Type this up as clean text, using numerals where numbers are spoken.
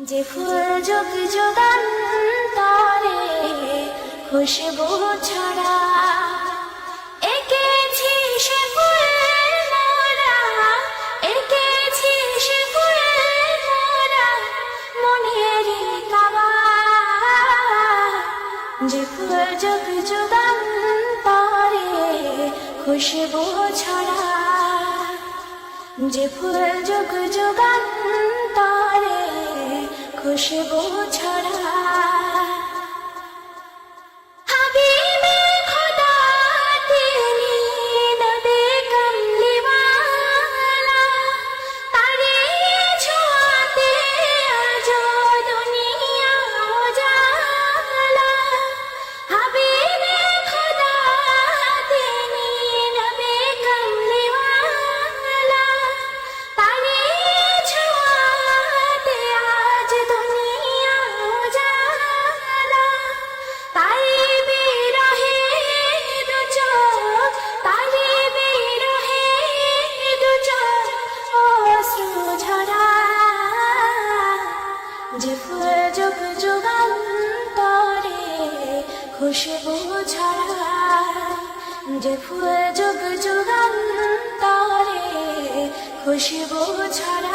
যে ফুল যুগ যুগান্তরে খুশবু ছড়া এঁকেছি সে ফুল মোরা, এঁকেছি সে ফুল মোরা মনেরই কাবা। যে ফুল যুগ যুগান্তরে খুশবু ছড়া, যে ফুল যুগ যুগান্তরে খুশবু ছড়া। হাবিবে খোদা তিনি নবী কামলিওয়ালা, তারে ছোঁয়াতে আজ দুনিয়া উজালা। হাবিবে খোদা তিনি নবী কামলিওয়ালা, তারে ছোঁয়াতে আজ দুনিয়া উজালা। তারে বিরহে দু চোখ, তারে বিরহে দু চোখ অশ্রু ঝরা। যে ফুল যুগ যুগান্তরে খুশবু ছড়া, যে ফুল যুগ যুগান্তরে খুশবু ছড়া।